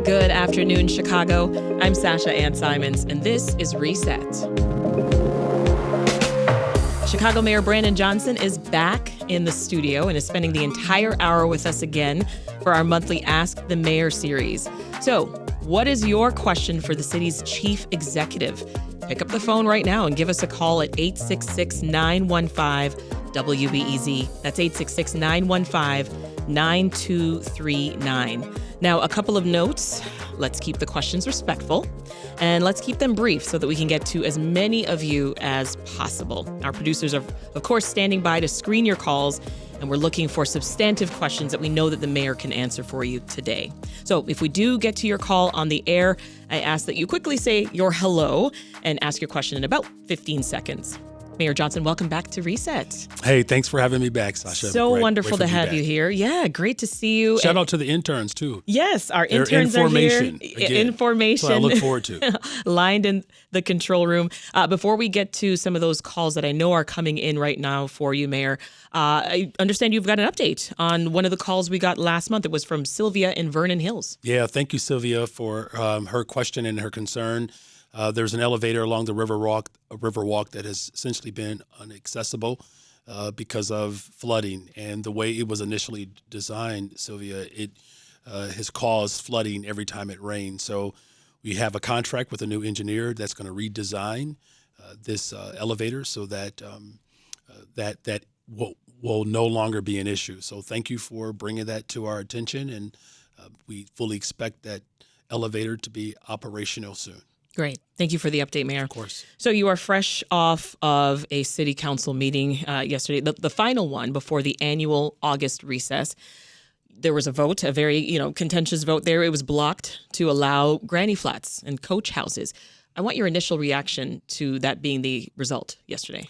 Good afternoon, Chicago. I'm Sasha-Ann Simons, and this is Reset. Chicago Mayor Brandon Johnson is back in the studio and is spending the entire hour with us again for our monthly Ask the Mayor series. So, what is your question for the city's chief executive? Pick up the phone right now and give us a call at 866-915-WBEZ. That's 866-915-9239. Now, a couple of notes. Let's keep the questions respectful, and let's keep them brief so that we can get to as many of you as possible. Our producers are, of course, standing by to screen your calls, and we're looking for substantive questions that we know that the mayor can answer for you today. So if we do get to your call on the air, I ask that you quickly say your hello and ask your question in about 15 seconds. Mayor Johnson, welcome back to Reset. Hey, thanks for having me back, Sasha. So wonderful to have you here. Yeah, great to see you. Shout out to the interns, too. Yes, our interns are here. Again. Information. That's what I look forward to. Lined in the control room. Before we get to some of those calls that I know are coming in right now for you, Mayor, I understand you've got an update on one of the calls we got last month. It was from Sylvia in Vernon Hills. Yeah, thank you, Sylvia, for her question and her concern. There's an elevator along the Riverwalk that has essentially been inaccessible because of flooding. And the way it was initially designed, Sylvia, it has caused flooding every time it rains. So we have a contract with a new engineer that's going to redesign this elevator so that that will no longer be an issue. So thank you for bringing that to our attention, and we fully expect that elevator to be operational soon. Great. Thank you for the update, Mayor. Of course. So you are fresh off of a city council meeting yesterday, the final one before the annual August recess. There was a vote, a very contentious vote there. It was blocked to allow granny flats and coach houses. I want your initial reaction to that being the result yesterday.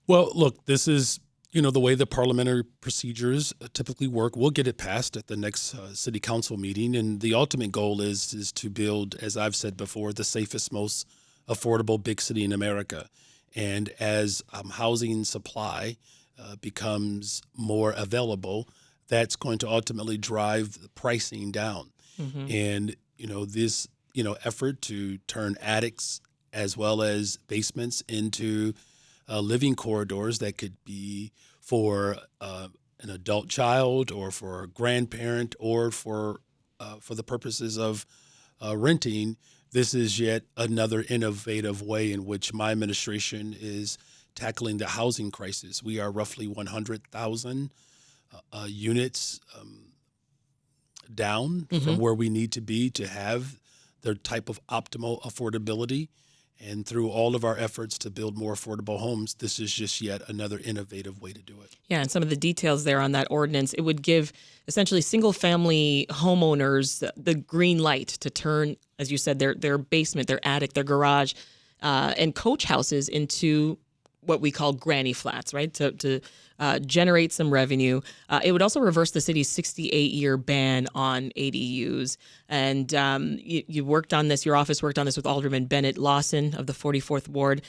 Well, look, this is the way the parliamentary procedures typically work. We'll get it passed at the next city council meeting. And the ultimate goal is to build, as I've said before, the safest, most affordable big city in America. And as housing supply becomes more available, that's going to ultimately drive the pricing down. Mm-hmm. And, this, effort to turn attics as well as basements into living corridors that could be for an adult child or for a grandparent or for the purposes of renting. This is yet another innovative way in which my administration is tackling the housing crisis. We are roughly 100,000 units down from where we need to be to have the type of optimal affordability. And through all of our efforts to build more affordable homes, this is just yet another innovative way to do it. Yeah, and some of the details there on that ordinance, it would give essentially single-family homeowners the green light to turn, as you said, their basement, their attic, their garage, and coach houses into what we call granny flats, right, to generate some revenue. It would also reverse the city's 68-year ban on ADUs. And you worked on this, your office worked on this with Alderman Burnett Lawson of the 44th Ward,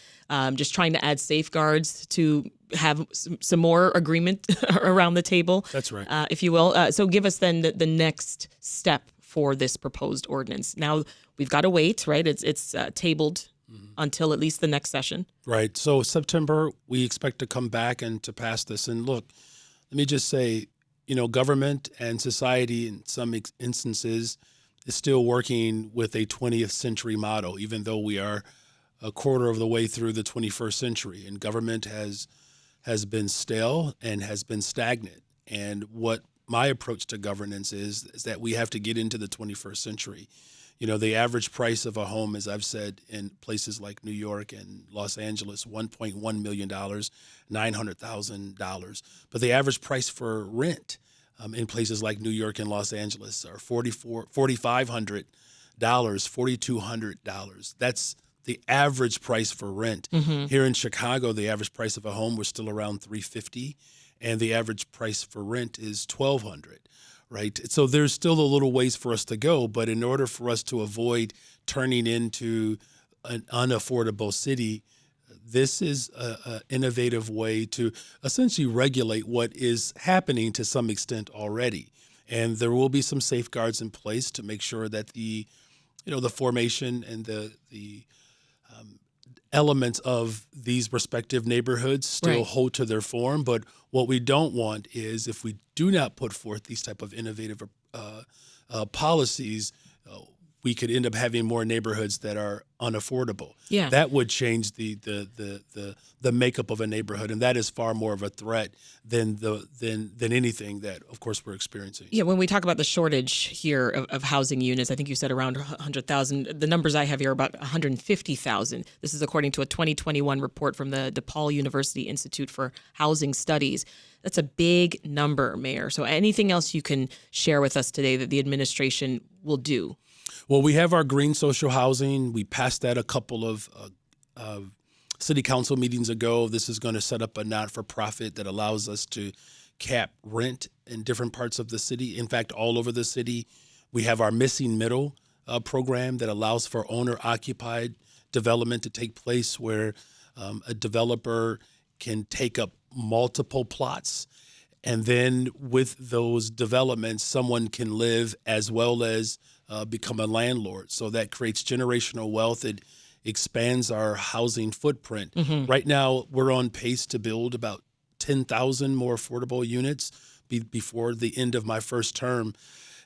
just trying to add safeguards to have some more agreement around the table. That's right. If you will. So give us then the next step for this proposed ordinance. Now, we've got to wait, right? It's tabled until at least the next session. Right. So September, we expect to come back and to pass this. And look, let me just say, government and society in some instances is still working with a 20th century model, even though we are a quarter of the way through the 21st century. And government has been stale and has been stagnant. And what my approach to governance is that we have to get into the 21st century. The average price of a home, as I've said, in places like New York and Los Angeles, $1.1 million, $900,000. But the average price for rent in places like New York and Los Angeles are $4,500, $4,200. That's the average price for rent. Mm-hmm. Here in Chicago, the average price of a home was still around $350, and the average price for rent is $1,200. Right. So there's still a little ways for us to go. But in order for us to avoid turning into an unaffordable city, this is an innovative way to essentially regulate what is happening to some extent already. And there will be some safeguards in place to make sure that the formation and the elements of these respective neighborhoods still Right. hold to their form. But what we don't want is, if we do not put forth these type of innovative policies, we could end up having more neighborhoods that are unaffordable. Yeah. That would change the makeup of a neighborhood, and that is far more of a threat than anything that, of course, we're experiencing. Yeah, when we talk about the shortage here of housing units, I think you said around 100,000. The numbers I have here are about 150,000. This is according to a 2021 report from the DePaul University Institute for Housing Studies. That's a big number, Mayor. So anything else you can share with us today that the administration will do? Well, we have our green social housing. We passed that a couple of city council meetings ago. This is going to set up a not-for-profit that allows us to cap rent in different parts of the city. In fact, all over the city. We have our Missing Middle program that allows for owner-occupied development to take place, where a developer can take up multiple plots. And then with those developments, someone can live as well as become a landlord. So that creates generational wealth. It expands our housing footprint. Mm-hmm. Right now, we're on pace to build about 10,000 more affordable units before the end of my first term.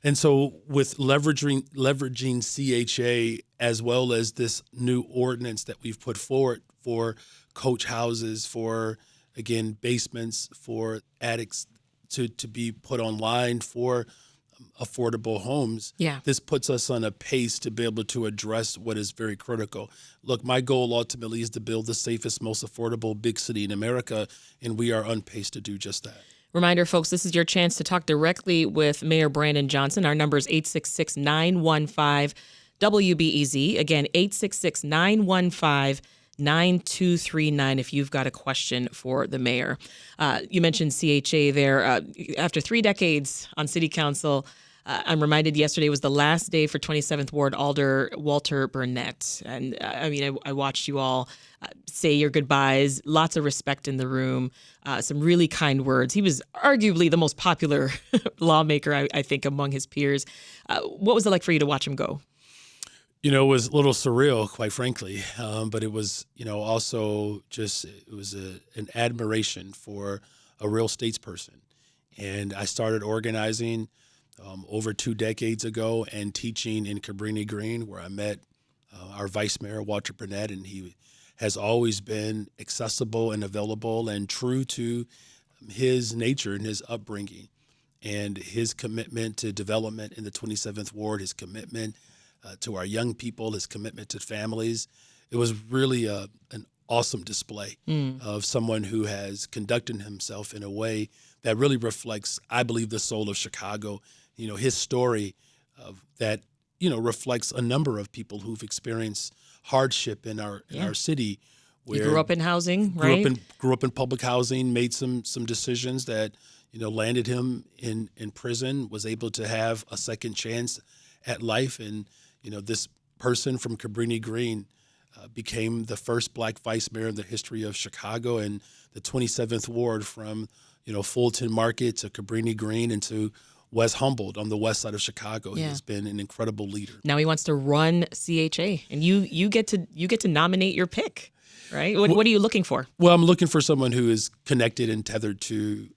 And so with leveraging CHA, as well as this new ordinance that we've put forward for coach houses, for, again, basements, for attics to be put online for affordable homes. Yeah. This puts us on a pace to be able to address what is very critical. Look, my goal ultimately is to build the safest, most affordable big city in America, and we are on pace to do just that. Reminder, folks, this is your chance to talk directly with Mayor Brandon Johnson. Our number is 866-915-WBEZ. Again, 866-915-9239 if you've got a question for the mayor. You mentioned CHA there. After 3 decades on city council, I'm reminded yesterday was the last day for 27th Ward Alder Walter Burnett. And I watched you all say your goodbyes, lots of respect in the room, some really kind words. He was arguably the most popular lawmaker, I think, among his peers. What was it like for you to watch him go? It was a little surreal, quite frankly, but it was, also just, it was an admiration for a real statesperson. And I started organizing over 2 decades ago and teaching in Cabrini Green, where I met our Vice Mayor, Walter Burnett, and he has always been accessible and available and true to his nature and his upbringing and his commitment to development in the 27th Ward, his commitment to our young people, his commitment to families. It was really an awesome display of someone who has conducted himself in a way that really reflects, I believe, the soul of Chicago. His story that, reflects a number of people who've experienced hardship in our city. You grew up in housing, right? Grew up in public housing, made some decisions that, landed him in prison, was able to have a second chance at life. And, this person from Cabrini Green became the first Black vice mayor in the history of Chicago, and the 27th Ward from, Fulton Market to Cabrini Green and to West Humboldt on the west side of Chicago. He has been an incredible leader. Now he wants to run CHA, and you get to nominate your pick, right? What are you looking for? Well, I'm looking for someone who is connected and tethered to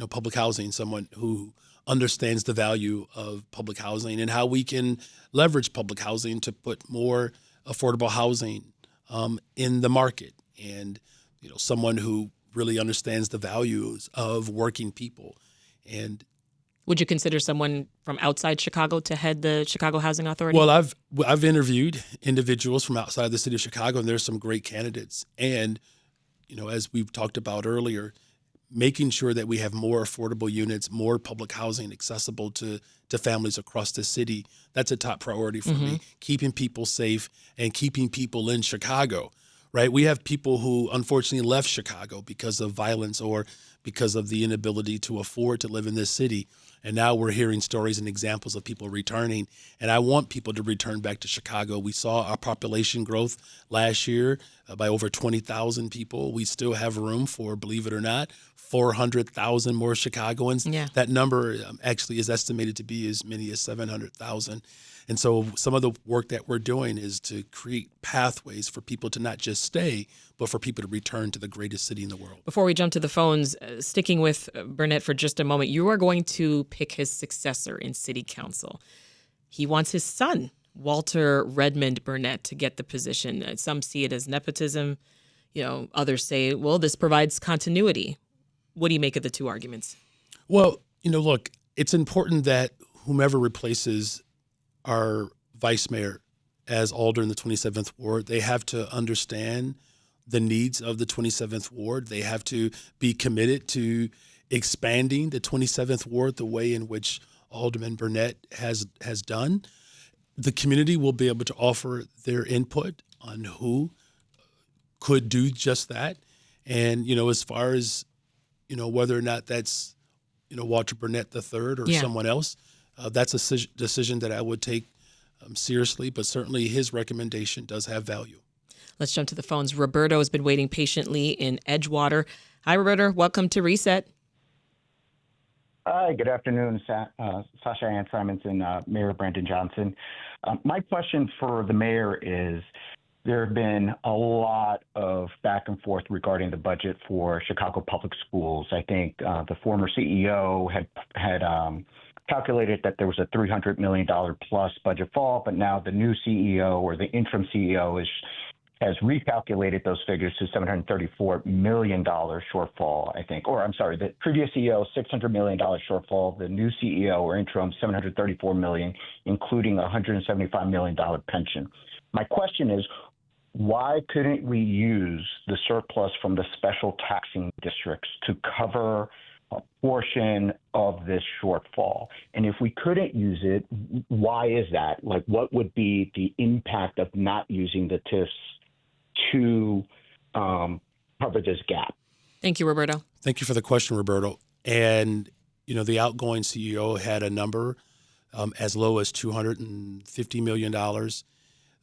public housing, someone who understands the value of public housing and how we can leverage public housing to put more affordable housing in the market, and someone who really understands the values of working people. And would you consider someone from outside Chicago to head the Chicago Housing Authority? Well, I've interviewed individuals from outside the city of Chicago, and there's some great candidates. And as we've talked about earlier, making sure that we have more affordable units, more public housing accessible to families across the city, that's a top priority for me. Keeping people safe and keeping people in Chicago, right? We have people who unfortunately left Chicago because of violence or because of the inability to afford to live in this city. And now we're hearing stories and examples of people returning. And I want people to return back to Chicago. We saw our population growth last year by over 20,000 people. We still have room for, believe it or not, 400,000 more Chicagoans. Yeah. That number actually is estimated to be as many as 700,000. And so some of the work that we're doing is to create pathways for people to not just stay, but for people to return to the greatest city in the world. Before we jump to the phones, sticking with Burnett for just a moment, you are going to pick his successor in city council. He wants his son, Walter Redmond Burnett, to get the position. Some see it as nepotism. Others say, well, this provides continuity. What do you make of the two arguments? Well, look, it's important that whomever replaces our vice mayor as alder in the 27th Ward, they have to understand the needs of the 27th Ward. They have to be committed to expanding the 27th Ward the way in which Alderman Burnett has done. The community will be able to offer their input on who could do just that. And, as far as, whether or not that's, Walter Burnett III or someone else, that's a decision that I would take seriously, but certainly his recommendation does have value. Let's jump to the phones. Roberto has been waiting patiently in Edgewater. Hi, Roberto. Welcome to Reset. Hi, good afternoon, Sasha-Ann Simons and Mayor Brandon Johnson. My question for the mayor is, there have been a lot of back and forth regarding the budget for Chicago Public Schools. I think the former CEO had calculated that there was a $300 million plus budget fall, but now the new CEO or the interim CEO has recalculated those figures to $734 million shortfall, I think. Or I'm sorry, the previous CEO, $600 million shortfall, the new CEO or interim, $734 million, including a $175 million pension. My question is, why couldn't we use the surplus from the special taxing districts to cover a portion of this shortfall? And if we couldn't use it, why is that? Like, what would be the impact of not using the TIFs to cover this gap? Thank you, Roberto. Thank you for the question, Roberto. And, the outgoing CEO had a number as low as $250 million.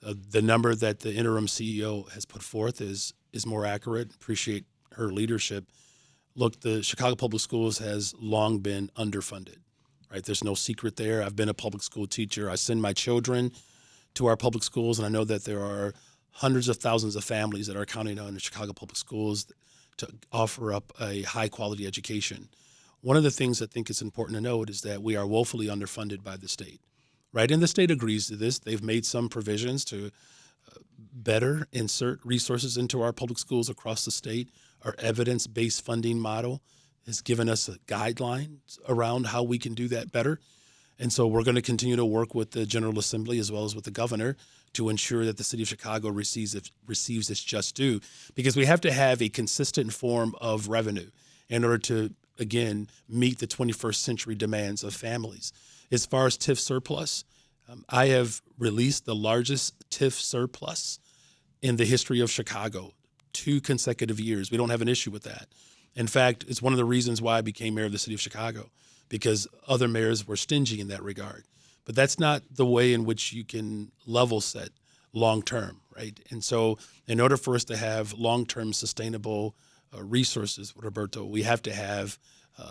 The number that the interim CEO has put forth is more accurate. Appreciate her leadership. Look, the Chicago Public Schools has long been underfunded, right? There's no secret there. I've been a public school teacher. I send my children to our public schools, and I know that there are hundreds of thousands of families that are counting on the Chicago Public Schools to offer up a high-quality education. One of the things I think is important to note is that we are woefully underfunded by the state. Right, and the state agrees to this. They've made some provisions to better insert resources into our public schools across the state. Our evidence-based funding model has given us a guideline around how we can do that better. And so we're going to continue to work with the General Assembly as well as with the governor to ensure that the city of Chicago receives its just due, because we have to have a consistent form of revenue in order to, again, meet the 21st century demands of families. As far as TIF surplus, I have released the largest TIF surplus in the history of Chicago, 2 consecutive years. We don't have an issue with that. In fact, it's one of the reasons why I became mayor of the city of Chicago, because other mayors were stingy in that regard. But that's not the way in which you can level set long term, right? And so in order for us to have long-term sustainable resources, Roberto, we have to have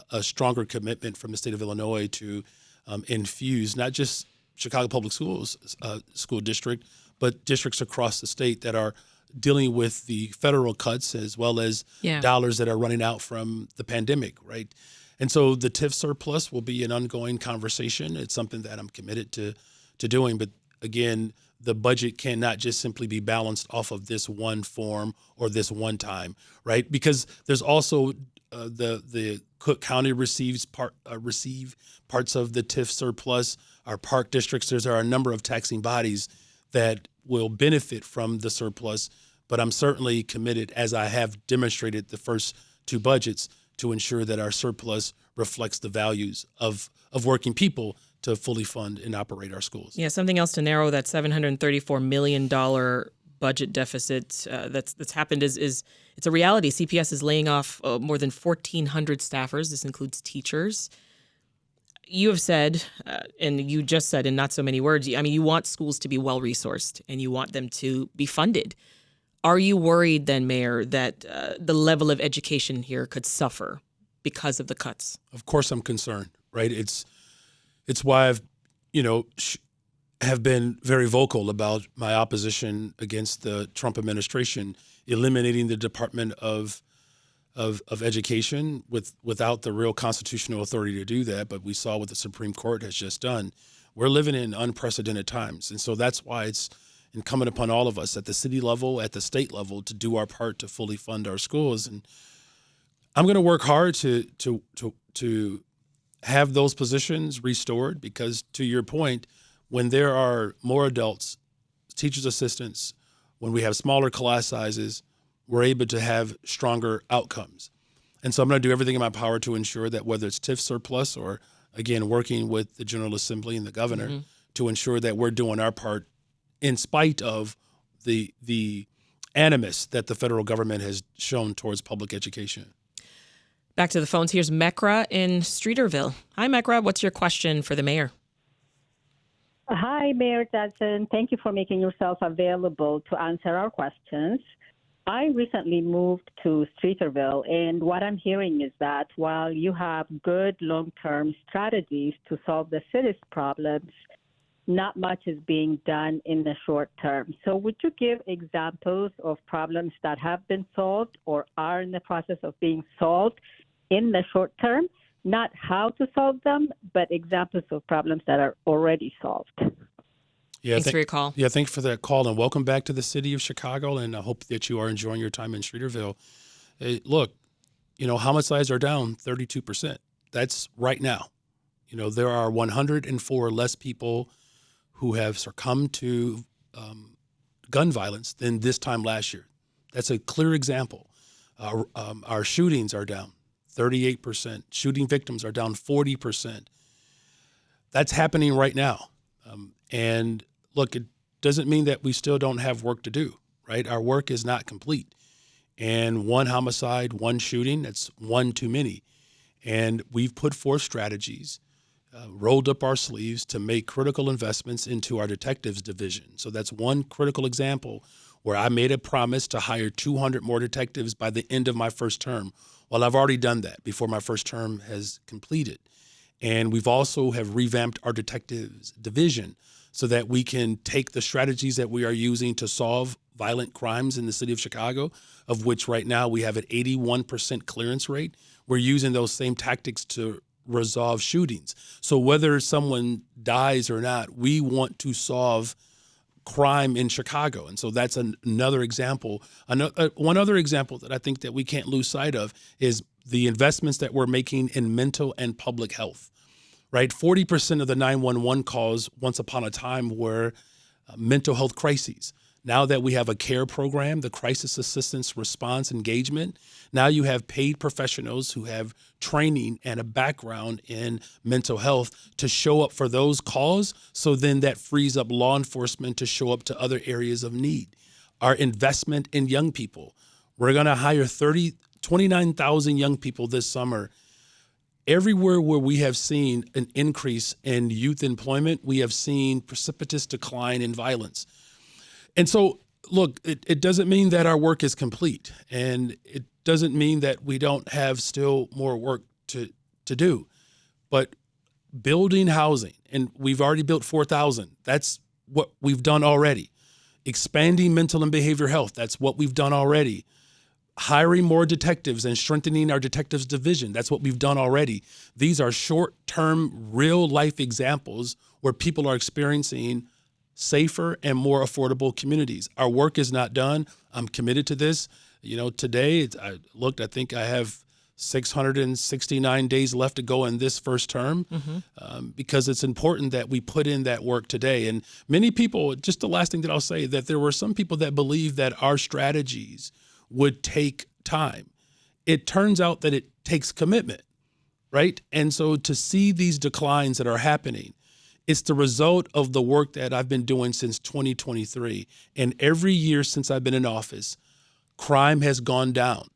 a stronger commitment from the state of Illinois to infuse not just Chicago Public Schools school district, but districts across the state that are dealing with the federal cuts as well as dollars that are running out from the pandemic, right? And so the TIF surplus will be an ongoing conversation. It's something that I'm committed to doing. But again, the budget cannot just simply be balanced off of this one form or this one time, right? Because there's also the Cook County receive parts of the TIF surplus. Our park districts, there are a number of taxing bodies that will benefit from the surplus. But I'm certainly committed, as I have demonstrated the first 2 budgets, to ensure that our surplus reflects the values of working people to fully fund and operate our schools. Yeah, something else to narrow that $734 million budget deficit that's happened is it's a reality. CPS is laying off more than 1,400 staffers. This includes teachers. you have said, and you just said in not so many words, I mean, you want schools to be well-resourced and you want them to be funded. Are you worried then, Mayor, that the level of education here could suffer because of the cuts? Of course I'm concerned, right? It's why I've, have been very vocal about my opposition against the Trump administration eliminating the Department of Education without the real constitutional authority to do that. But we saw what the Supreme Court has just done. We're living in unprecedented times. And so that's why it's incumbent upon all of us at the city level, at the state level, to do our part to fully fund our schools. And I'm going to work hard to have those positions restored because, to your point, when there are more adults, teachers' assistants, when we have smaller class sizes, we're able to have stronger outcomes. And so I'm going to do everything in my power to ensure that whether it's TIF surplus or, again, working with the General Assembly and the governor to ensure that we're doing our part in spite of the animus that the federal government has shown towards public education. Back to the phones. Here's Mekra in Streeterville. Hi, Mekra. What's your question for the mayor? Hi, Mayor Johnson. Thank you for making yourself available to answer our questions. I recently moved to Streeterville, and what I'm hearing is that while you have good long-term strategies to solve the city's problems, not much is being done in the short term. So would you give examples of problems that have been solved or are in the process of being solved in the short term? Not how to solve them, but examples of problems that are already solved. Yeah, Thanks for your call. Yeah, thanks for that call, and welcome back to the city of Chicago, and I hope that you are enjoying your time in Streeterville. Hey, look, homicides are down 32%. That's right now. There are 104 less people who have succumbed to gun violence than this time last year. That's a clear example. Our shootings are down 38%. Shooting victims are down 40%. That's happening right now. And look, it doesn't mean that we still don't have work to do, right? Our work is not complete. And one homicide, one shooting, that's one too many. And we've put forth strategies, rolled up our sleeves to make critical investments into our detectives division. So that's one critical example where I made a promise to hire 200 more detectives by the end of my first term. Well, I've already done that before my first term has completed. And we've also have revamped our detectives division so that we can take the strategies that we are using to solve violent crimes in the city of Chicago, of which right now we have an 81% clearance rate. We're using those same tactics to resolve shootings. So whether someone dies or not, we want to solve crime in Chicago. And so that's another example. One other example that I think that we can't lose sight of is the investments that we're making in mental and public health, right? 40% of the 911 calls once upon a time were mental health crises. Now that we have a CARE program, the Crisis Assistance Response Engagement, now you have paid professionals who have training and a background in mental health to show up for those calls. So then that frees up law enforcement to show up to other areas of need. Our investment in young people. We're going to hire 29,000 young people this summer. Everywhere where we have seen an increase in youth employment, we have seen precipitous decline in violence. And so, look, it doesn't mean that our work is complete, and it doesn't mean that we don't have still more work to do. But building housing, and we've already built 4,000. That's what we've done already. Expanding mental and behavioral health, that's what we've done already. Hiring more detectives and strengthening our detectives division, that's what we've done already. These are short-term, real-life examples where people are experiencing safer and more affordable communities. Our work is not done. I'm committed to this. Today, I think I have 669 days left to go in this first term because it's important that we put in that work today. And many people, just the last thing that I'll say, that there were some people that believe that our strategies would take time. It turns out that it takes commitment, right? And so to see these declines that are happening, it's the result of the work that I've been doing since 2023. And every year since I've been in office, crime has gone down.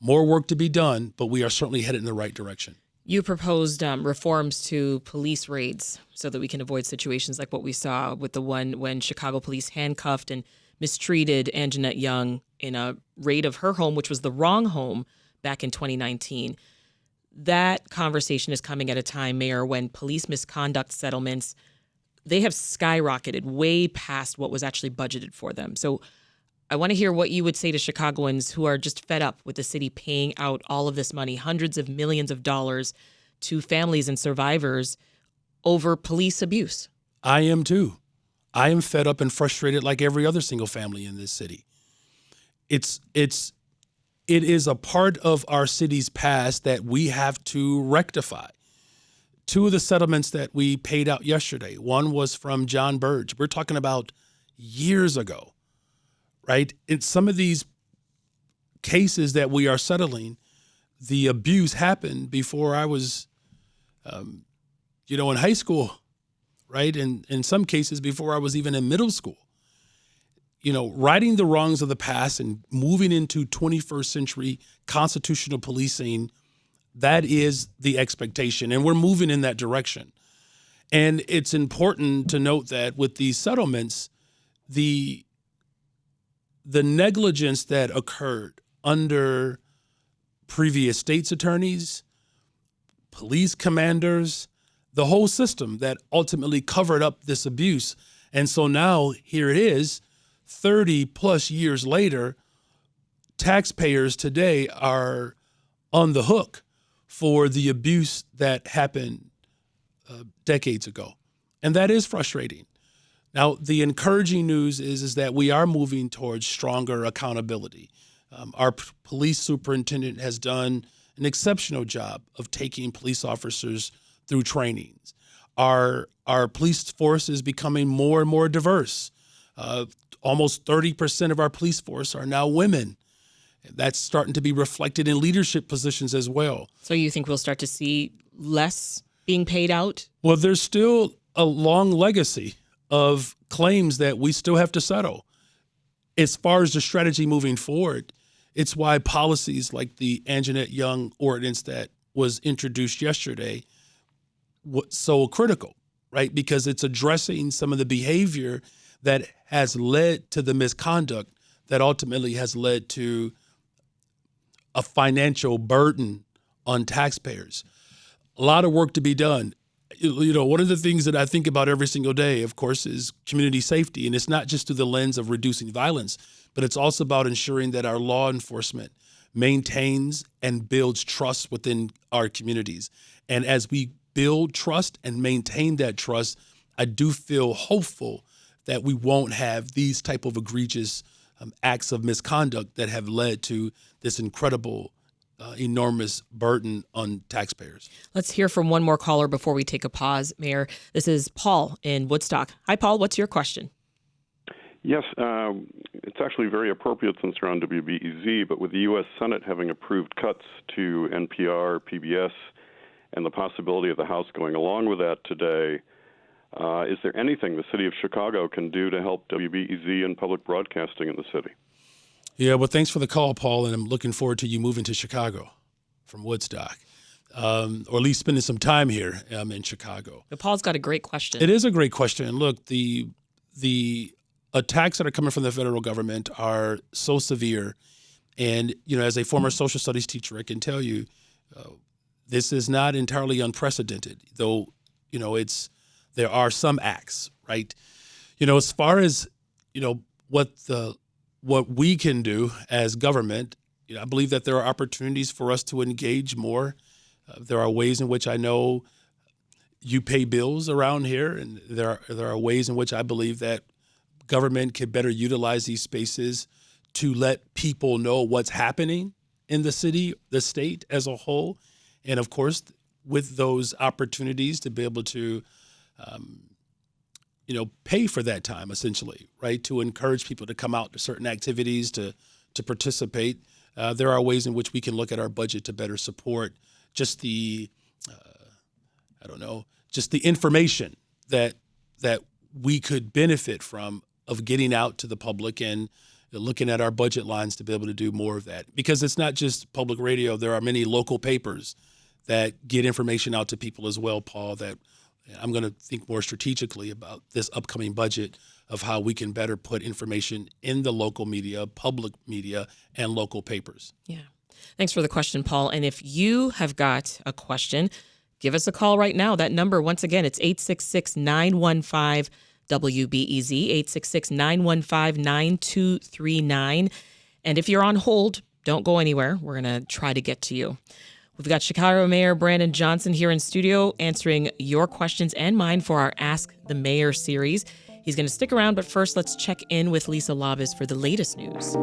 More work to be done, but we are certainly headed in the right direction. You proposed reforms to police raids so that we can avoid situations like what we saw with the one when Chicago police handcuffed and mistreated Anjanette Young in a raid of her home, which was the wrong home, back in 2019. That conversation is coming at a time, Mayor, when police misconduct settlements, they have skyrocketed way past what was actually budgeted for them. So I want to hear what you would say to Chicagoans who are just fed up with the city paying out all of this money, hundreds of millions of dollars, to families and survivors over police abuse. I am too. I am fed up and frustrated like every other single family in this city. It is a part of our city's past that we have to rectify. Two of the settlements that we paid out yesterday, one was from John Burge. We're talking about years ago. Right? In some of these cases that we are settling, the abuse happened before I was, in high school, right? And in some cases before I was even in middle school. Righting the wrongs of the past and moving into 21st century constitutional policing, that is the expectation. And we're moving in that direction. And it's important to note that with these settlements, the negligence that occurred under previous state's attorneys, police commanders, the whole system that ultimately covered up this abuse. And so now here it is, 30 plus years later, taxpayers today are on the hook for the abuse that happened decades ago. And that is frustrating. Now, the encouraging news is that we are moving towards stronger accountability. Our police superintendent has done an exceptional job of taking police officers through trainings. Our police force is becoming more and more diverse. Almost 30% of our police force are now women. That's starting to be reflected in leadership positions as well. So you think we'll start to see less being paid out? Well, there's still a long legacy of claims that we still have to settle. As far as the strategy moving forward, it's why policies like the Anjanette Young Ordinance that was introduced yesterday was so critical, right? Because it's addressing some of the behavior that has led to the misconduct that ultimately has led to a financial burden on taxpayers. A lot of work to be done. One of the things that I think about every single day, of course, is community safety. And it's not just through the lens of reducing violence, but it's also about ensuring that our law enforcement maintains and builds trust within our communities. And as we build trust and maintain that trust, I do feel hopeful that we won't have these type of egregious acts of misconduct that have led to this incredible enormous burden on taxpayers. Let's hear from one more caller before we take a pause, Mayor. This is Paul in Woodstock. Hi, Paul. What's your question? Yes, it's actually very appropriate since we're on WBEZ, but with the U.S. Senate having approved cuts to NPR, PBS, and the possibility of the House going along with that today, is there anything the city of Chicago can do to help WBEZ and public broadcasting in the city? Yeah, well, thanks for the call, Paul, and I'm looking forward to you moving to Chicago from Woodstock, or at least spending some time here in Chicago. But Paul's got a great question. It is a great question. And look, the attacks that are coming from the federal government are so severe. And, as a former social studies teacher, I can tell you this is not entirely unprecedented, though, there are some acts, right? As far as, what we can do as government, I believe that there are opportunities for us to engage more. There are ways in which I know you pay bills around here, and there are ways in which I believe that government could better utilize these spaces to let people know what's happening in the city, the state as a whole, and of course, with those opportunities to be able to pay for that time, essentially, right? To encourage people to come out to certain activities, to participate. There are ways in which we can look at our budget to better support just the, just the information that we could benefit from of getting out to the public and looking at our budget lines to be able to do more of that. Because it's not just public radio. There are many local papers that get information out to people as well, Paul, that I'm going to think more strategically about this upcoming budget of how we can better put information in the local media, public media, and local papers. Yeah. Thanks for the question, Paul. And if you have got a question, give us a call right now. That number, once again, it's 866-915-WBEZ, 866-915-9239. And if you're on hold, don't go anywhere. We're going to try to get to you. We've got Chicago Mayor Brandon Johnson here in studio answering your questions and mine for our Ask the Mayor series. He's going to stick around, but first let's check in with Lisa Labis for the latest news.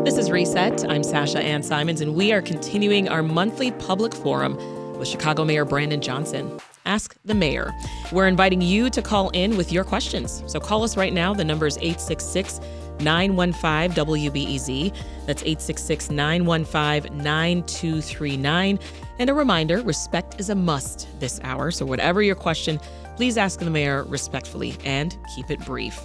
This is Reset. I'm Sasha-Ann Simons, and we are continuing our monthly public forum with Chicago Mayor Brandon Johnson. Ask the Mayor. We're inviting you to call in with your questions. So call us right now. The number is 866-915-WBEZ. That's 866-915-9239. And a reminder, respect is a must this hour. So whatever your question, please ask the mayor respectfully and keep it brief.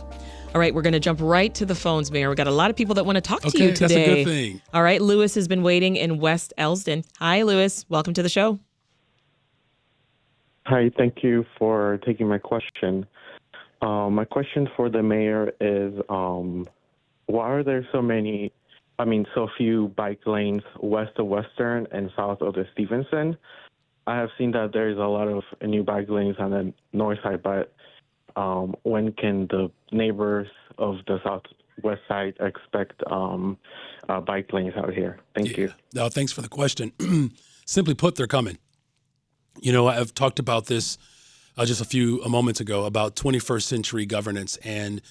All right, we're going to jump right to the phones, Mayor. We've got a lot of people that want to talk to you today. That's a good thing. All right, Lewis has been waiting in West Elsden. Hi, Lewis. Welcome to the show. Hi, thank you for taking my question. My question for the mayor is, why are there so few bike lanes west of Western and south of the Stevenson? I have seen that there is a lot of new bike lanes on the north side, but when can the neighbors of the southwest side expect bike lanes out here? Thank you. No, thanks for the question. Simply put, they're coming. You know, I've talked about this just a few moments ago about 21st century governance. And,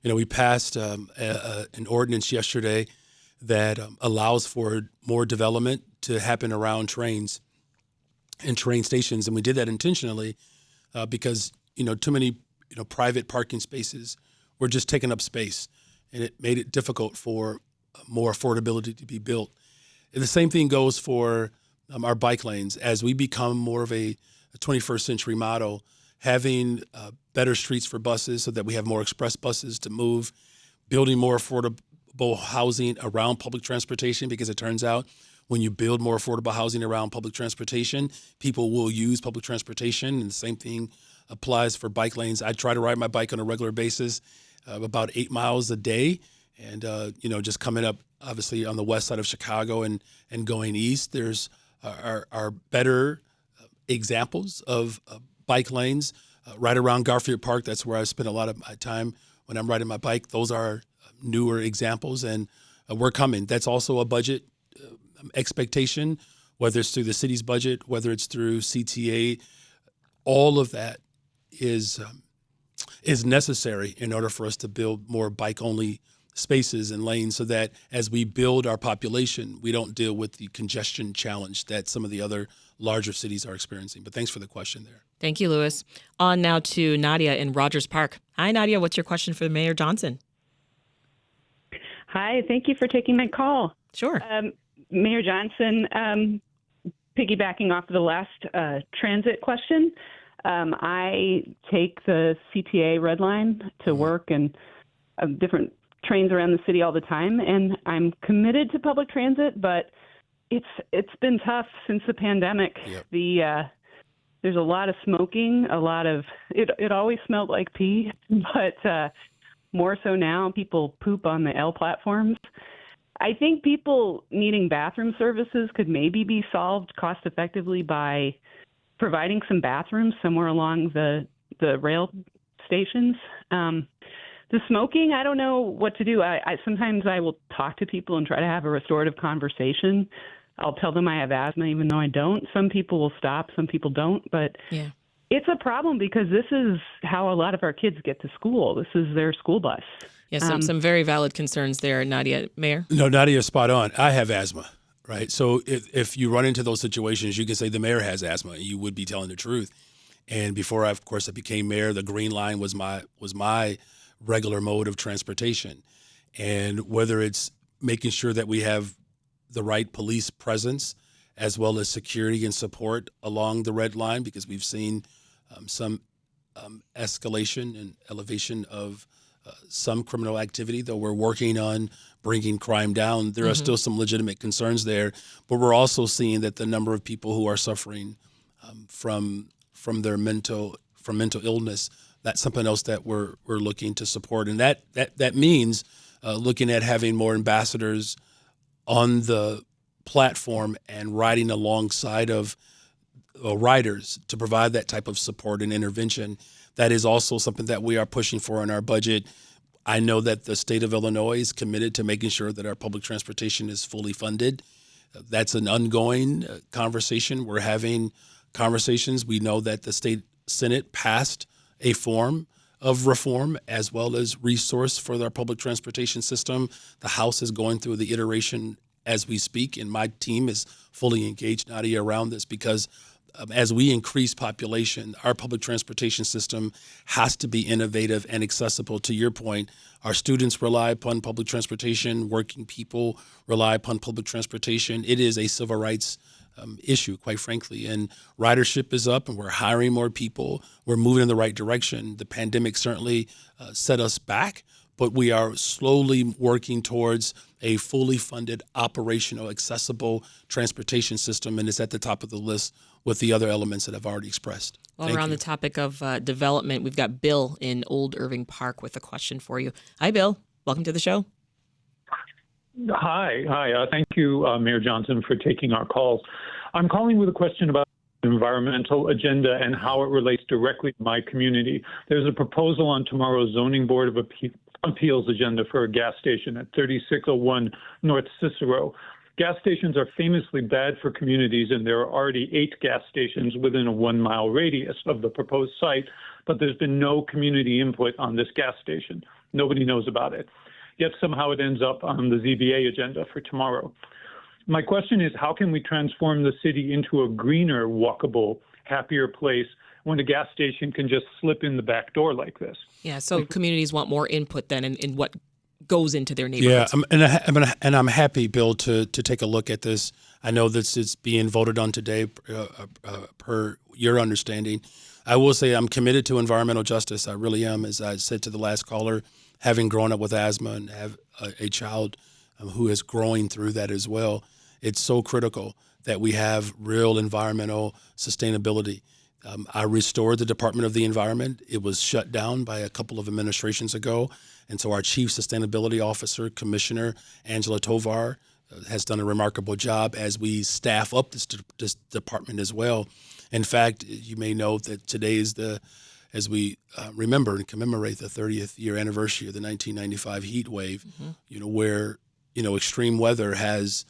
you know, we passed an ordinance yesterday that allows for more development to happen around trains and train stations. And we did that intentionally because, you know, too many, private parking spaces were just taking up space, and it made it difficult for more affordability to be built. And the same thing goes for our bike lanes. As we become more of a 21st century model, having better streets for buses so that we have more express buses to move, building more affordable housing around public transportation, because it turns out when you build more affordable housing around public transportation, people will use public transportation, and the same thing applies for bike lanes. I try to ride my bike on a regular basis, about 8 miles a day, and just coming up obviously on the west side of Chicago and going east, there's are better examples of bike lanes right around Garfield Park. That's where I spend a lot of my time when I'm riding my bike. Those are newer examples, and we're coming. That's also a budget expectation, whether it's through the city's budget, whether it's through CTA. All of that is necessary in order for us to build more bike-only spaces and lanes, so that as we build our population, we don't deal with the congestion challenge that some of the other larger cities are experiencing. But thanks for the question there. Thank you, Lewis. On now to Nadia in Rogers Park. Hi, Nadia. What's your question for Mayor Johnson? Hi. Thank you for taking my call. Sure. Mayor Johnson, piggybacking off of the last transit question, I take the CTA Red Line to work and different trains around the city all the time, and I'm committed to public transit, but it's been tough since the pandemic. Yep. There's a lot of smoking, it always smelled like pee, but more so now, people poop on the L platforms. I think people needing bathroom services could maybe be solved cost effectively by providing some bathrooms somewhere along the rail stations. The smoking, I don't know what to do. I sometimes I will talk to people and try to have a restorative conversation. I'll tell them I have asthma even though I don't. Some people will stop, some people don't. But yeah, it's a problem because this is how a lot of our kids get to school. This is their school bus. Yeah, some very valid concerns there, Nadia. Mayor? No, Nadia is spot on. I have asthma, right? So if you run into those situations, you can say the mayor has asthma, and you would be telling the truth. And before I became mayor, the Green Line was my regular mode of transportation. And whether it's making sure that we have the right police presence as well as security and support along the Red Line, because we've seen some escalation and elevation of some criminal activity, though we're working on bringing crime down. There are still some legitimate concerns there, but we're also seeing that the number of people who are suffering from mental illness, that's something else that we're looking to support, and that means looking at having more ambassadors on the platform and riding alongside of riders to provide that type of support and intervention. That is also something that we are pushing for in our budget. I know that the state of Illinois is committed to making sure that our public transportation is fully funded. That's an ongoing conversation. We're having conversations. We know that the state Senate passed a form of reform as well as resource for our public transportation system. The House is going through the iteration as we speak, and my team is fully engaged, Nadia, around this because as we increase population, our public transportation system has to be innovative and accessible. To your point, our students rely upon public transportation, working people rely upon public transportation. It is a civil rights issue, quite frankly, and ridership is up and we're hiring more people. We're moving in the right direction. The pandemic certainly set us back, but we are slowly working towards a fully funded, operational, accessible transportation system, and it's at the top of the list with the other elements that I've already expressed. Well, we're on the topic of development. We've got Bill in Old Irving Park with a question for you. Hi, Bill. Welcome to the show. Hi. Thank you, Mayor Johnson, for taking our calls. I'm calling with a question about the environmental agenda and how it relates directly to my community. There's a proposal on tomorrow's Zoning Board of Appeals agenda for a gas station at 3601 North Cicero. Gas stations are famously bad for communities, and there are already 8 gas stations within a 1-mile radius of the proposed site, but there's been no community input on this gas station. Nobody knows about it. Yet somehow it ends up on the ZBA agenda for tomorrow. My question is, how can we transform the city into a greener, walkable, happier place when a gas station can just slip in the back door like this? Yeah, so communities want more input then in what goes into their neighborhoods. Yeah, and I'm happy, Bill, to take a look at this. I know this is being voted on today per your understanding. I will say I'm committed to environmental justice. I really am. As I said to the last caller, having grown up with asthma and have a child who is growing through that as well, it's so critical that we have real environmental sustainability. I restored the Department of the Environment. It was shut down by a couple of administrations ago. And so our Chief Sustainability Officer, Commissioner Angela Tovar, has done a remarkable job as we staff up this department as well. In fact, you may know that today is as we remember and commemorate the 30th year anniversary of the 1995 heat wave, where, extreme weather has,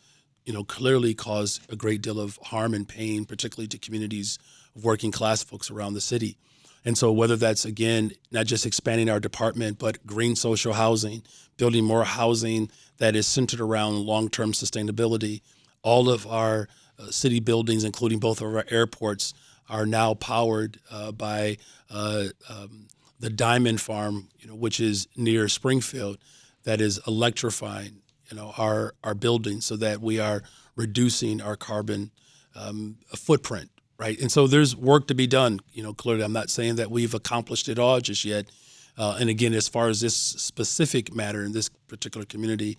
clearly caused a great deal of harm and pain, particularly to communities of working class folks around the city. And so whether that's, again, not just expanding our department, but green social housing, building more housing that is centered around long-term sustainability, all of our city buildings, including both of our airports, are now powered by the Diamond Farm, which is near Springfield, that is electrifying, our buildings so that we are reducing our carbon footprint. Right. And so there's work to be done. Clearly, I'm not saying that we've accomplished it all just yet. And again, as far as this specific matter in this particular community,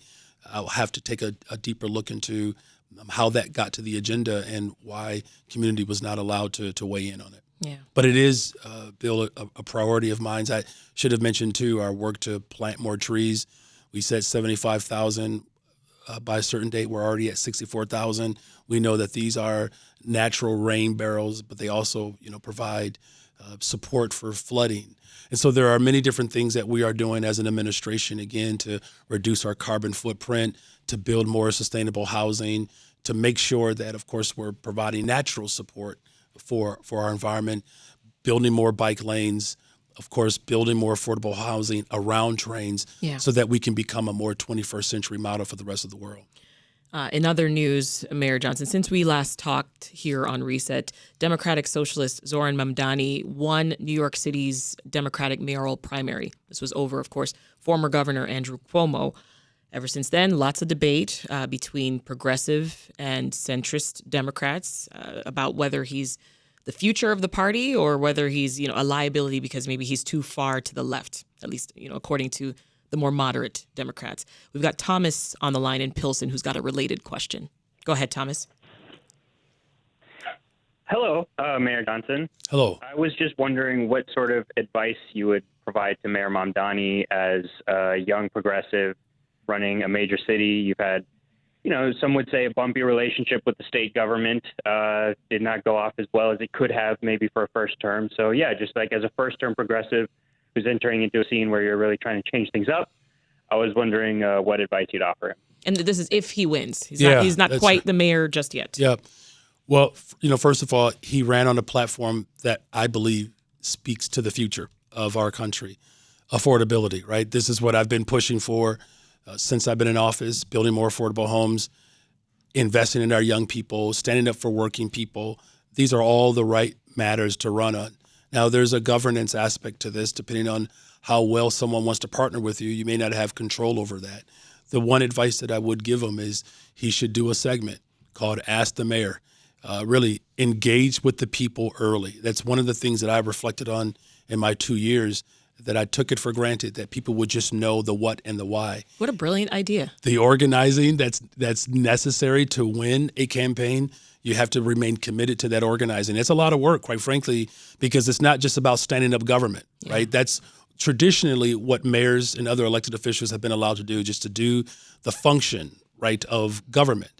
I'll have to take a deeper look into how that got to the agenda and why community was not allowed to weigh in on it. Yeah. But it is, Bill, a priority of mine. I should have mentioned, too, our work to plant more trees. We said 75,000 by a certain date. We're already at 64,000. We know that these are natural rain barrels, but they also, provide support for flooding. And so there are many different things that we are doing as an administration, again, to reduce our carbon footprint, to build more sustainable housing, to make sure that, of course, we're providing natural support for our environment, building more bike lanes, of course, building more affordable housing around trains so that we can become a more 21st century model for the rest of the world. In other news, Mayor Johnson, since we last talked here on Reset, Democratic Socialist Zoran Mamdani won New York City's Democratic mayoral primary. This was over, of course, former Governor Andrew Cuomo. Ever since then, lots of debate between progressive and centrist Democrats about whether he's the future of the party or whether he's, a liability because maybe he's too far to the left, at least, according to the more moderate Democrats. We've got Thomas on the line in Pilsen who's got a related question. Go ahead, Thomas. Hello, Mayor Johnson. Hello. I was just wondering what sort of advice you would provide to Mayor Mamdani as a young progressive running a major city. You've had, some would say a bumpy relationship with the state government, did not go off as well as it could have maybe for a first term. So, yeah, just like as a first-term progressive who's entering into a scene where you're really trying to change things up, I was wondering what advice you'd offer him. And this is if he wins. He's not quite the mayor just yet. Yeah. Well, first of all, he ran on a platform that I believe speaks to the future of our country, affordability, right? This is what I've been pushing for since I've been in office, building more affordable homes, investing in our young people, standing up for working people. These are all the right matters to run on. Now, there's a governance aspect to this. Depending on how well someone wants to partner with you, you may not have control over that. The one advice that I would give him is he should do a segment called Ask the Mayor. Really engage with the people early. That's one of the things that I reflected on in my 2 years, that I took it for granted that people would just know the what and the why. What a brilliant idea. The organizing that's necessary to win a campaign, you have to remain committed to that organizing. It's a lot of work, quite frankly, because it's not just about standing up government, right? That's traditionally what mayors and other elected officials have been allowed to do, just to do the function, right, of government.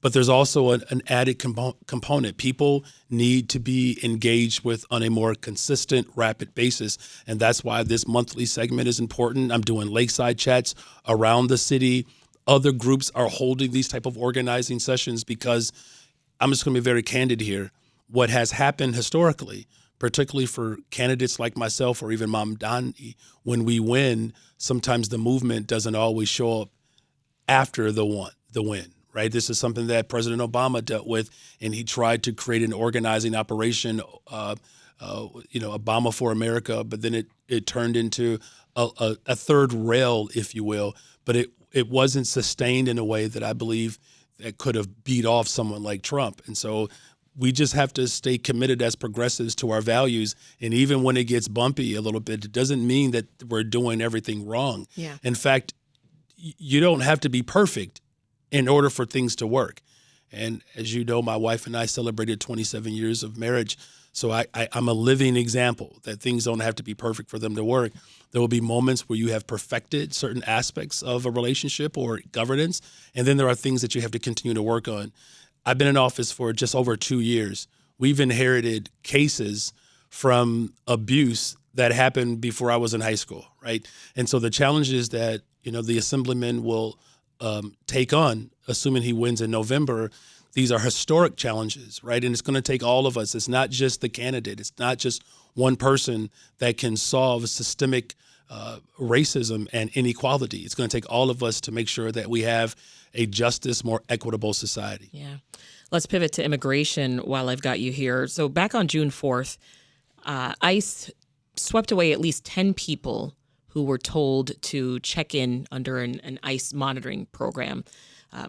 But there's also an added component. People need to be engaged with on a more consistent, rapid basis. And that's why this monthly segment is important. I'm doing lakeside chats around the city. Other groups are holding these type of organizing sessions because I'm just going to be very candid here. What has happened historically, particularly for candidates like myself or even Mamdani, when we win, sometimes the movement doesn't always show up after the win. Right. This is something that President Obama dealt with, and he tried to create an organizing operation, Obama for America. But then it turned into a third rail, if you will. But it wasn't sustained in a way that I believe that could have beat off someone like Trump. And so we just have to stay committed as progressives to our values. And even when it gets bumpy a little bit, it doesn't mean that we're doing everything wrong. Yeah. In fact, you don't have to be perfect in order for things to work. And as you know, my wife and I celebrated 27 years of marriage. So I'm a living example that things don't have to be perfect for them to work. There will be moments where you have perfected certain aspects of a relationship or governance, and then there are things that you have to continue to work on. I've been in office for just over 2 years. We've inherited cases from abuse that happened before I was in high school, right? And so the challenges that, the assemblyman will take on, assuming he wins in November, these are historic challenges, right? And it's going to take all of us. It's not just the candidate. It's not just one person that can solve systemic racism and inequality. It's going to take all of us to make sure that we have a justice, more equitable society. Yeah. Let's pivot to immigration while I've got you here. So back on June 4th, ICE swept away at least 10 people who were told to check in under an ICE monitoring program.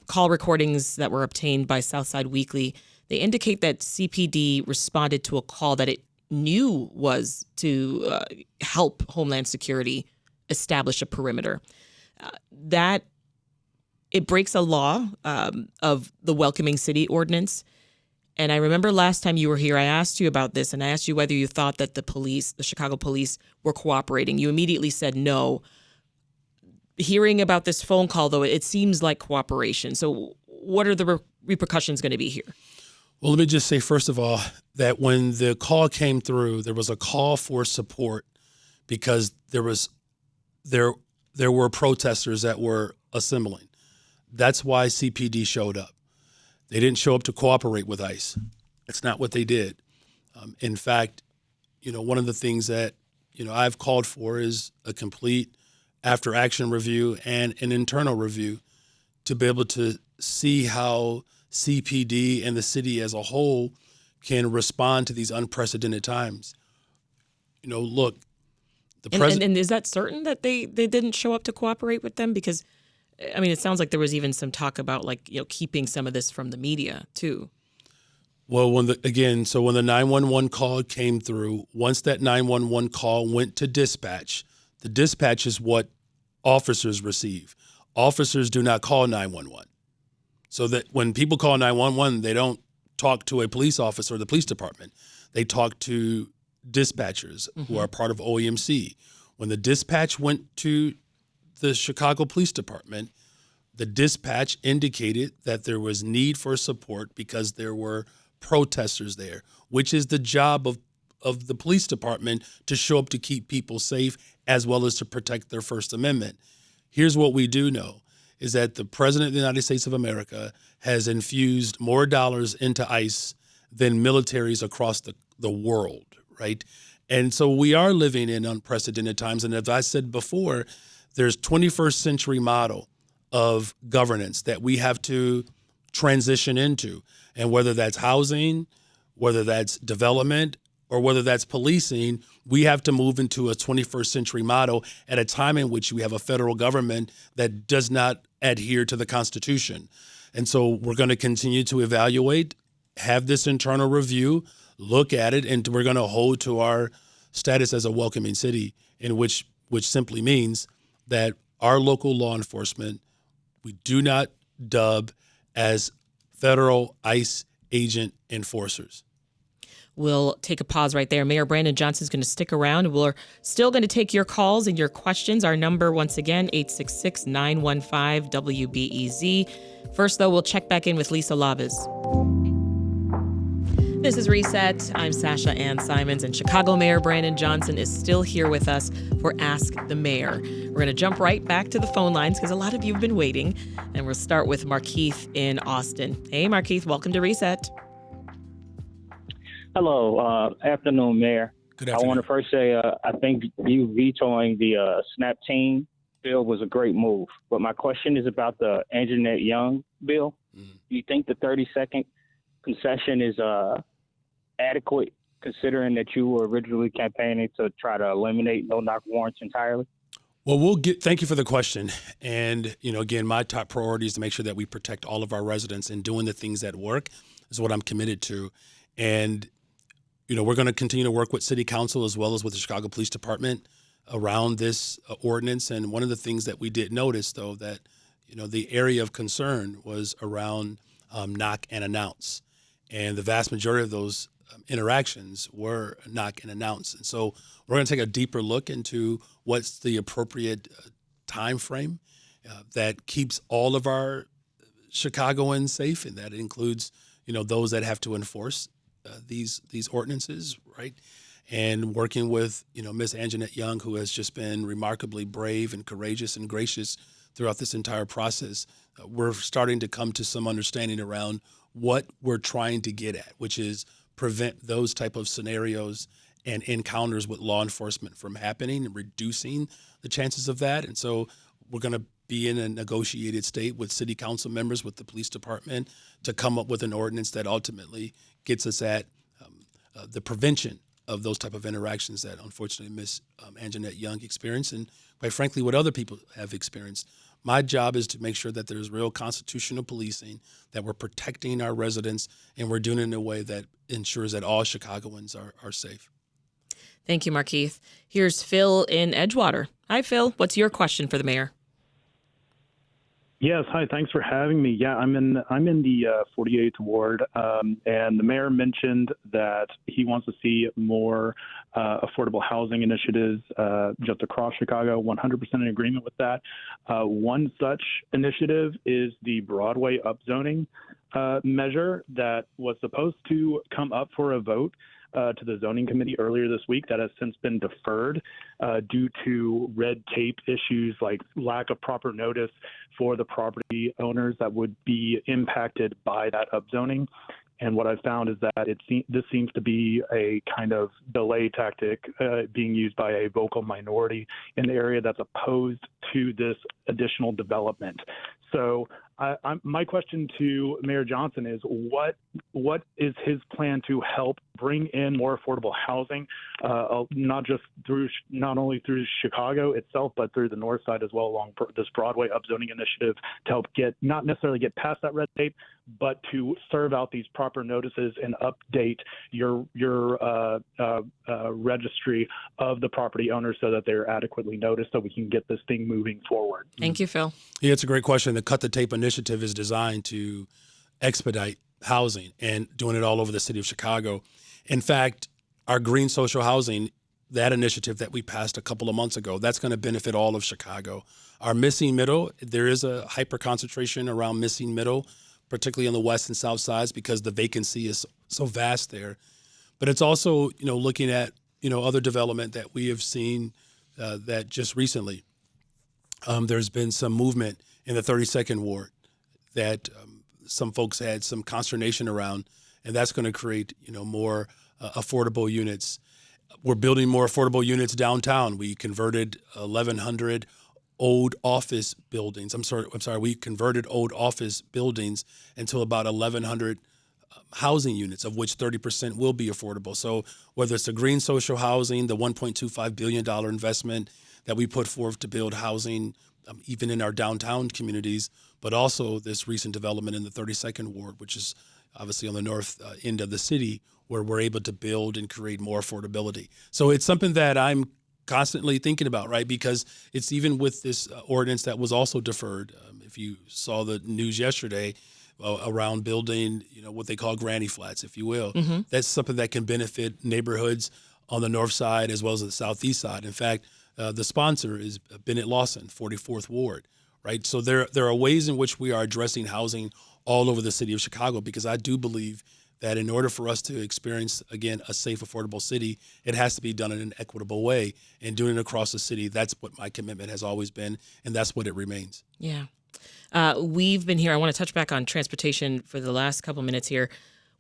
Call recordings that were obtained by Southside Weekly, they indicate that CPD responded to a call that it knew was to help Homeland Security establish a perimeter. That it breaks a law of the Welcoming City Ordinance. And I remember last time you were here, I asked you about this, and I asked you whether you thought that the Chicago police were cooperating. You immediately said no. Hearing about this phone call, though, it seems like cooperation. So what are the repercussions going to be here? Well, let me just say, first of all, that when the call came through, there was a call for support because there were protesters that were assembling. That's why CPD showed up. They didn't show up to cooperate with ICE. That's not what they did. In fact, one of the things that, I've called for is a complete after-action review and an internal review to be able to see how CPD and the city as a whole can respond to these unprecedented times. Look, the president. And is that certain that they didn't show up to cooperate with them? Because it sounds like there was even some talk about keeping some of this from the media too. Well, when the 911 call came through, once that 911 call went to dispatch, the dispatch is what officers receive. Officers do not call 911. So that when people call 911, they don't talk to a police officer or the police department. They talk to dispatchers who are part of OEMC. When the dispatch went to the Chicago Police Department, the dispatch indicated that there was need for support because there were protesters there, which is the job of the police department, to show up to keep people safe as well as to protect their First Amendment. Here's what we do know is that the President of the United States of America has infused more dollars into ICE than militaries across the world, right? And so we are living in unprecedented times. And as I said before, there's 21st century model of governance that we have to transition into. And whether that's housing, whether that's development, or whether that's policing, we have to move into a 21st century model at a time in which we have a federal government that does not adhere to the Constitution. And so we're going to continue to evaluate, have this internal review, look at it, and we're going to hold to our status as a welcoming city, in which simply means that our local law enforcement, we do not dub as federal ICE agent enforcers. We'll take a pause right there. Mayor Brandon Johnson is going to stick around. We're still going to take your calls and your questions. Our number, once again, 866-915-WBEZ. First, though, we'll check back in with Lisa Labas. This is Reset. I'm Sasha-Ann Simons, and Chicago Mayor Brandon Johnson is still here with us for Ask the Mayor. We're going to jump right back to the phone lines because a lot of you have been waiting, and we'll start with Markeith in Austin. Hey, Markeith, welcome to Reset. Hello. Afternoon, Mayor. Good afternoon. I want to first say I think you vetoing the SNAP team bill was a great move. But my question is about the Anjanette Young bill. Do you think the 30-second concession is adequate, considering that you were originally campaigning to try to eliminate no-knock warrants entirely? Well, thank you for the question. And, again, my top priority is to make sure that we protect all of our residents, and doing the things that work is what I'm committed to. And, we're going to continue to work with City Council as well as with the Chicago Police Department around this ordinance. And one of the things that we did notice, though, that, the area of concern was around knock and announce. And the vast majority of those interactions were knock and announce. And so we're going to take a deeper look into what's the appropriate time frame that keeps all of our Chicagoans safe, and that includes, those that have to enforce these ordinances, right? And working with, Ms. Anjanette Young, who has just been remarkably brave and courageous and gracious throughout this entire process. We're starting to come to some understanding around what we're trying to get at, which is prevent those type of scenarios and encounters with law enforcement from happening and reducing the chances of that. And so we're going to be in a negotiated state with city council members, with the police department, to come up with an ordinance that ultimately gets us at the prevention of those type of interactions that unfortunately Ms. Anjanette Young experienced, and quite frankly, what other people have experienced. My job is to make sure that there's real constitutional policing, that we're protecting our residents, and we're doing it in a way that ensures that all Chicagoans are safe. Thank you, Markeith. Here's Phil in Edgewater. Hi, Phil. What's your question for the mayor? Yes, hi. Thanks for having me. Yeah, I'm in the 48th ward, and the mayor mentioned that he wants to see more affordable housing initiatives just across Chicago. 100% in agreement with that. One such initiative is the Broadway upzoning measure that was supposed to come up for a vote to the zoning committee earlier this week. That has since been deferred due to red tape issues like lack of proper notice for the property owners that would be impacted by that upzoning. And what I've found is that this seems to be a kind of delay tactic being used by a vocal minority in the area that's opposed to this additional development. So my question to Mayor Johnson is, what is his plan to help bring in more affordable housing, not only through Chicago itself, but through the north side as well, along this Broadway upzoning initiative, to help not necessarily get past that red tape, but to serve out these proper notices and update your registry of the property owners so that they're adequately noticed, so we can get this thing moving forward. Thank you, Phil. Yeah, it's a great question. The Cut the Tape initiative is designed to expedite housing and doing it all over the city of Chicago. In fact, our green social housing, that initiative that we passed a couple of months ago, that's going to benefit all of Chicago. Our missing middle, there is a hyper concentration around missing middle, particularly on the west and south sides, because the vacancy is so vast there. But it's also, looking at, other development that we have seen that just recently. There's been some movement in the 32nd Ward that some folks had some consternation around, and that's going to create, more affordable units. We're building more affordable units downtown. We converted 1,100 old office buildings. We converted old office buildings into about 1,100 housing units, of which 30% will be affordable. So whether it's the green social housing, the $1.25 billion investment that we put forth to build housing, even in our downtown communities, but also this recent development in the 32nd Ward, which is obviously on the north end of the city, where we're able to build and create more affordability. So it's something that I'm constantly thinking about, right? Because it's even with this ordinance that was also deferred. If you saw the news yesterday around building, what they call granny flats, if you will, that's something that can benefit neighborhoods on the north side as well as the southeast side. In fact, the sponsor is Bennett Lawson, 44th Ward, right? So there are ways in which we are addressing housing all over the city of Chicago, because I do believe that in order for us to experience, again, a safe, affordable city, it has to be done in an equitable way. And doing it across the city, that's what my commitment has always been, and that's what it remains. Yeah. We've been here. I want to touch back on transportation for the last couple minutes here.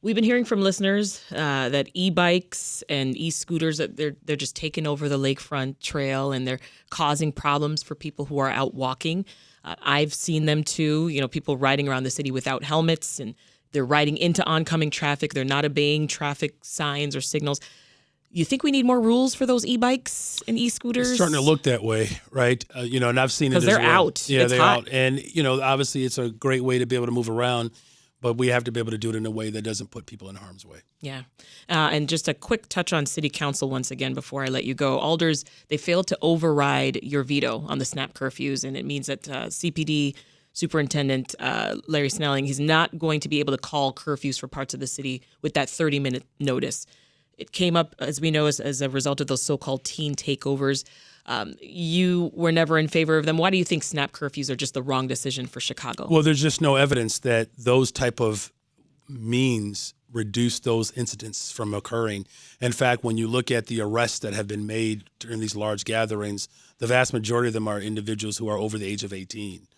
We've been hearing from listeners that e-bikes and e-scooters, that they're just taking over the lakefront trail, and they're causing problems for people who are out walking. I've seen them too, people riding around the city without helmets, and they're riding into oncoming traffic. They're not obeying traffic signs or signals. You think we need more rules for those e-bikes and e-scooters? It's starting to look that way, right? And I've seen it as well. Because they're out. Yeah, it's they're hot. out. And, obviously it's a great way to be able to move around, but we have to be able to do it in a way that doesn't put people in harm's way. Yeah. And just a quick touch on city council once again before I let you go. Alders, they failed to override your veto on the SNAP curfews, and it means that CPD Superintendent Larry Snelling, he's not going to be able to call curfews for parts of the city with that 30-minute notice. It came up, as we know, as a result of those so-called teen takeovers. You were never in favor of them. Why do you think SNAP curfews are just the wrong decision for Chicago? Well, there's just no evidence that those type of means reduce those incidents from occurring. In fact, when you look at the arrests that have been made during these large gatherings, the vast majority of them are individuals who are over the age of 18.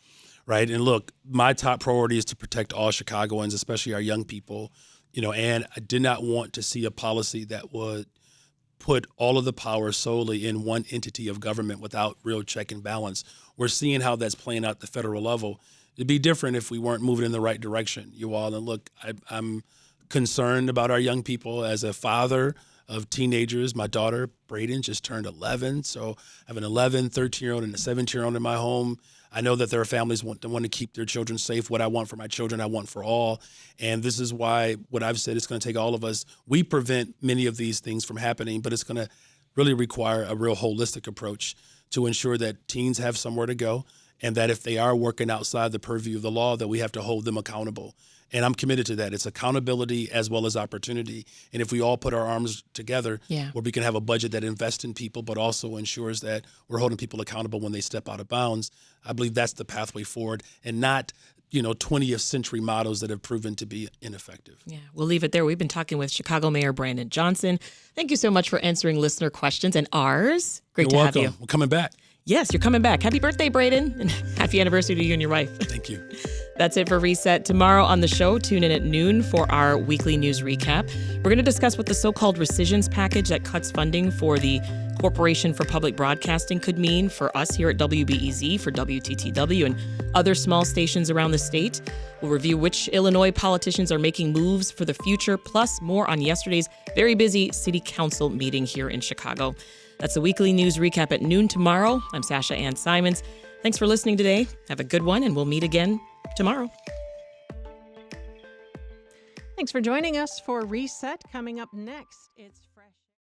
Right. And look, my top priority is to protect all Chicagoans, especially our young people, and I did not want to see a policy that would put all of the power solely in one entity of government without real check and balance. We're seeing how that's playing out at the federal level. It'd be different if we weren't moving in the right direction, you all. And look, I'm concerned about our young people as a father of teenagers. My daughter, Braden, just turned 11. So I have an 11, 13-year-old, and a 17-year-old in my home. I know that there are families want to keep their children safe. What I want for my children, I want for all. And this is why what I've said, it's going to take all of us. We prevent many of these things from happening, but it's going to really require a real holistic approach to ensure that teens have somewhere to go, and that if they are working outside the purview of the law, that we have to hold them accountable. And I'm committed to that. It's accountability as well as opportunity. And if we all put our arms together, where we can have a budget that invests in people, but also ensures that we're holding people accountable when they step out of bounds, I believe that's the pathway forward, and not 20th century models that have proven to be ineffective. Yeah, we'll leave it there. We've been talking with Chicago Mayor Brandon Johnson. Thank you so much for answering listener questions and ours. Great to have you. We're coming back. Yes, you're coming back. Happy birthday, Braden, and happy anniversary to you and your wife. Thank you. That's it for Reset. Tomorrow on the show, tune in at noon for our weekly news recap. We're going to discuss what the so-called rescissions package that cuts funding for the Corporation for Public Broadcasting could mean for us here at WBEZ, for WTTW, and other small stations around the state. We'll review which Illinois politicians are making moves for the future, plus more on yesterday's very busy city council meeting here in Chicago. That's the weekly news recap at noon tomorrow. I'm Sasha-Ann Simons. Thanks for listening today. Have a good one, and we'll meet again tomorrow. Thanks for joining us for Reset. Coming up next, it's